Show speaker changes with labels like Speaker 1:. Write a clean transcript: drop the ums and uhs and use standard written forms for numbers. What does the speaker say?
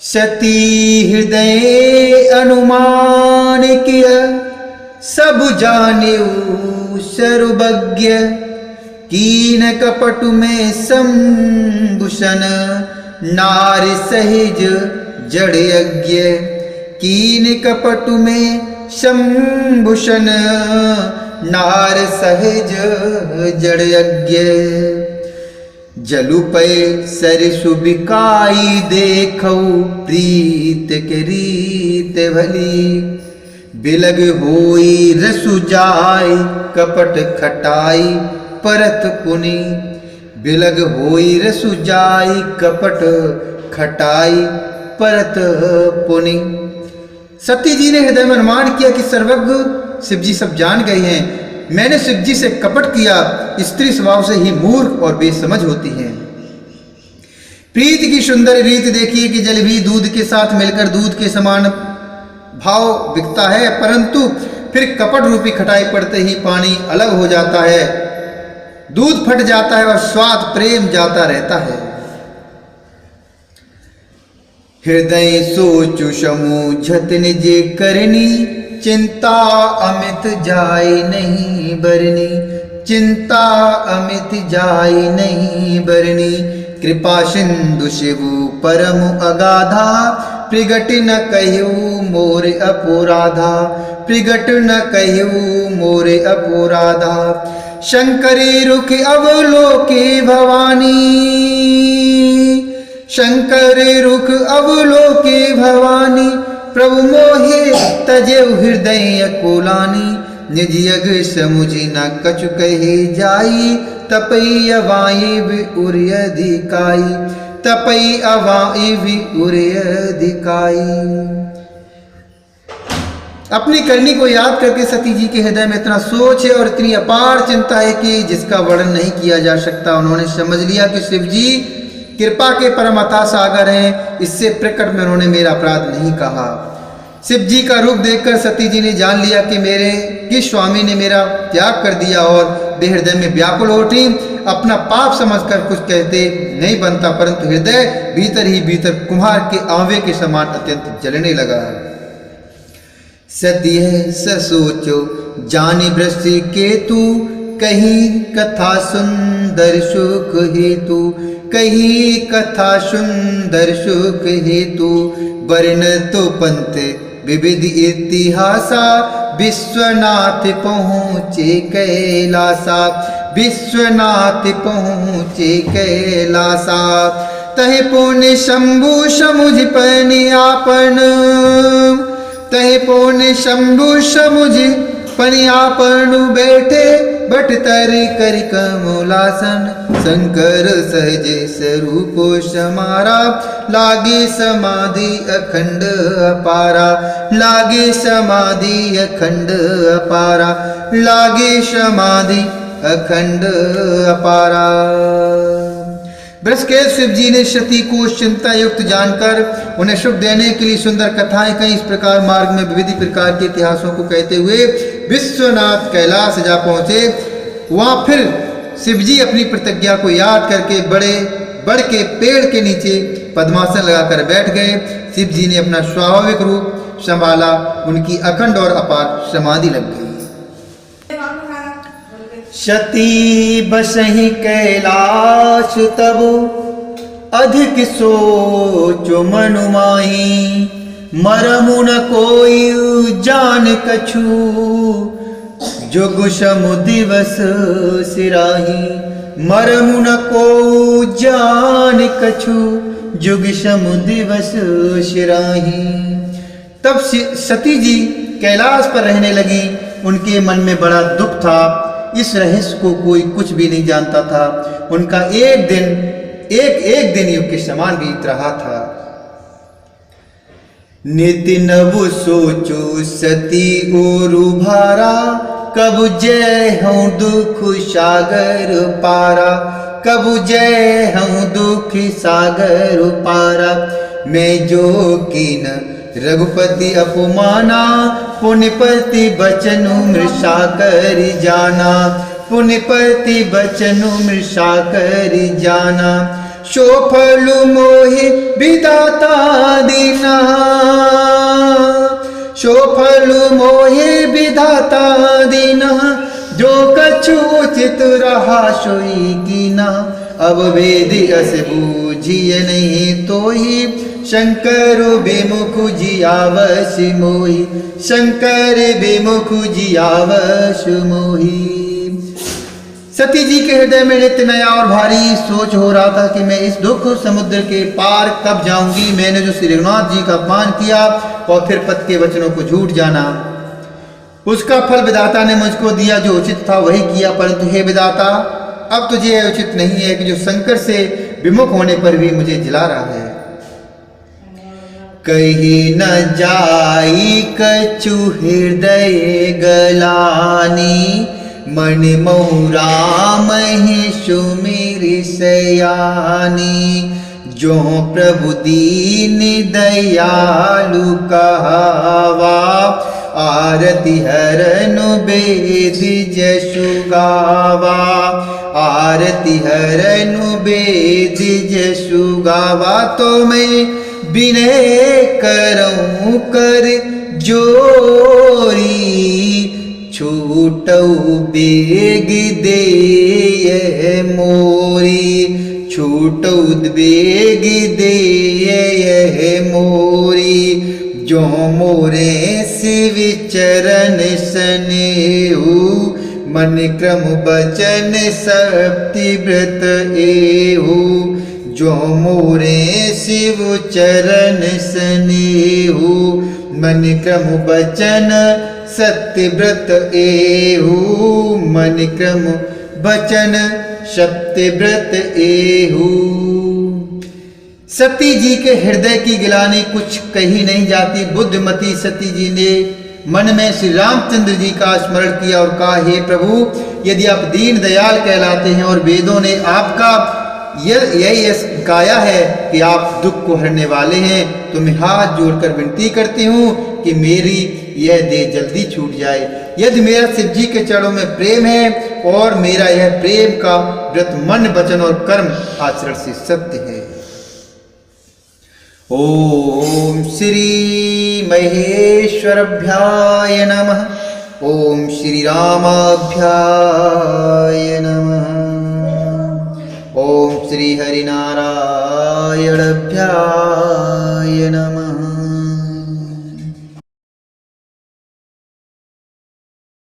Speaker 1: सती हृदय अनुमान किया, सब जान्यु सर्वज्ञ। कीन कपट में संभूषण, नारी सहज जड़ यज्ञ। कीन कपट में संभूषण, नार सहज जड़ यज्ञ। जलुपै सरिसु बिकाई, देखौ प्रीत के रीत भली। बिलग होई रसु जाय, कपट खटाई परत पुनि। बिलग होई रसु जाय, कपट खटाई परत पुनि। सती जी ने हृदय में अनुमान किया कि सर्वज्ञ शिव जी सब जान गए हैं। मैंने शिव जी से कपट किया। स्त्री स्वभाव से ही मूर्ख और बेसमझ होती है। प्रीत की सुंदर रीत देखिए कि जल भी दूध के साथ मिलकर दूध के समान भाव बिकता है, परंतु फिर कपट रूपी खटाई पड़ते ही पानी अलग हो जाता है, दूध फट जाता है और स्वाद प्रेम जाता रहता है। हृदय सोचु समूझत निज करनी, चिंता अमित जाय नहीं बरनी। चिंता अमित जाय नहीं बरनी। कृपा सिंधु शिव परम अगाधा, प्रगट न कहु मोर अपराधा। प्रगट न कहु मोर अपराधा। शंकरी रुख अवलोके भवानी। शंकर रुख अवलोके भवानी। प्रभु मोहे तजेउ हृदय कोलानी। निज यग समुझि न कछु कहे जाई, तपई अवाई उर्य अधिकाई। तपई अवाई उर्य अधिकाई। अपनी करनी को याद करके सती जी के हृदय में इतना सोच है और इतनी अपार चिंता है कि जिसका वर्णन नहीं किया जा सकता। उन्होंने समझ लिया कि शिव जी कृपा के परम अथाह सागर हैं, इससे प्रकट में उन्होंने मेरा अपराध नहीं कहा। शिव जी का रूप देखकर सती जी ने जान लिया कि मेरे किस स्वामी ने मेरा त्याग कर दिया और वे हृदय में व्याकुल उठी। अपना पाप समझकर कुछ कहते नहीं बनता, परंतु हृदय भीतर ही भीतर कुम्हार के आंवे के समान अत्यंत जलने लगा। सती है सोचो जानी वृषि केतु, कहीं कथा सुंदर सुख हेतु। कहीं कथा सुंदर सुख हेतु। वर्ण तो पंथ विविध इतिहासा, विश्वनाथ पहुँचे कैलासा। विश्वनाथ पहुँचे कैलासा। तहे पुण्य शंभु समुझ पनि आपन। तहे पुण्य शंभु समुझ पनि आपन। बैठे बट तर करि कमलासन। शंकर सहजे स्वरूप समारा, लागे समाधि अखंड अपारा। लागे समाधि अखंड अपारा। लागे समाधि अखंड अपारा। बृहस्पति शिव जी ने सती को चिंता युक्त जानकर उन्हें सुख देने के लिए सुंदर कथाएं कहीं इस प्रकार मार्ग में विविध प्रकार के इतिहासों को कहते हुए विश्वनाथ कैलाश जा पहुंचे। वहां फिर शिव जी अपनी प्रतिज्ञा को याद करके बड़ के पेड़ के नीचे पद्मासन लगाकर बैठ गए। शिव जी ने अपना स्वाभाविक रूप संभाला। उनकी अखंड और अपार समाधि लग गई। सती बसहि कैलाश तब, अधिक सोचो मनु माही। मरमु न कोई जान कछु, जुग समु दिवस सिराही। मरमु न को जान कछु, जुग समु दिवस सिराही। तब सती जी कैलाश पर रहने लगी। उनके मन में बड़ा दुख था। इस रहस्य को कोई कुछ भी नहीं जानता था। उनका एक दिन युग के समान बीत रहा था। नित्य नव सोचो सती ओरु भारा, कब जय हूँ दुख सागर पारा। कब जय हूँ दुख सागर पारा। मैं जो कीन रघुपति अपमाना, पुण्यपति बचनु मृषा कर जाना। पुण्यपति बचनु मृषा कर जाना। सो फल मोहि विधाता दीना, सो फल मोहे विधाता दीना, जो कछु उचित रहा सोई कीना। अब वेद अस बूझिए नहीं तो ही, शंकर बेमुख जियावश मोही, शंकर बेमुख जियावश मोही। सती जी के हृदय में नित्य नया और भारी सोच हो रहा था कि मैं इस दुख समुद्र के पार कब जाऊंगी। मैंने जो श्री रघुनाथ जी का अपमान किया और फिर पति के वचनों को झूठ जाना, उसका फल विधाता ने मुझको दिया। जो उचित था वही किया, परंतु हे विधाता, अब तुझे यह उचित नहीं है कि जो शंकर से विमुख होने पर भी मुझे जिला रहा है। कहीं न जाई कछु हृदय गलानी, मन मोहु राम ही सुमिरि सयानी। जो प्रभु दीन दयालु कहावा, आरती हरनु बेद जसु गावा। आरती हरनु बेद जसु गावा, तो मैं विनय करऊं कर जोरी। छूटऊ बेग दे मोरी, छूटऊ बेग दे मोरी। जो मोरे शिव चरण स्नेहु, मन क्रम बचन शक्ति व्रत एहु। जो मोरे शिव चरण स्नेहु, मन क्रम बचन सत्य व्रत एहु। मन क्रम बचन सत्य व्रत एहु। सती जी के हृदय की गिलानी कुछ कही नहीं जाती। बुद्धिमती सती जी ने मन में श्री रामचंद्र जी का स्मरण किया और कहा, हे प्रभु, यदि आप दीन दयाल कहलाते हैं और वेदों ने आपका यही गाया है कि आप दुख को हरने वाले हैं, तो मैं हाथ जोड़कर विनती करती हूँ कि मेरी यह देह जल्दी छूट जाए। यदि मेरा शिव जी के चरणों में प्रेम है और मेरा यह प्रेम का व्रत मन वचन और कर्म आचरण से सत्य है। ओम श्री महेश्वरभ्याय नमः। ओम श्री रामाभ्याय नमः। ओम श्री हरिनारायणभ्याय नमः।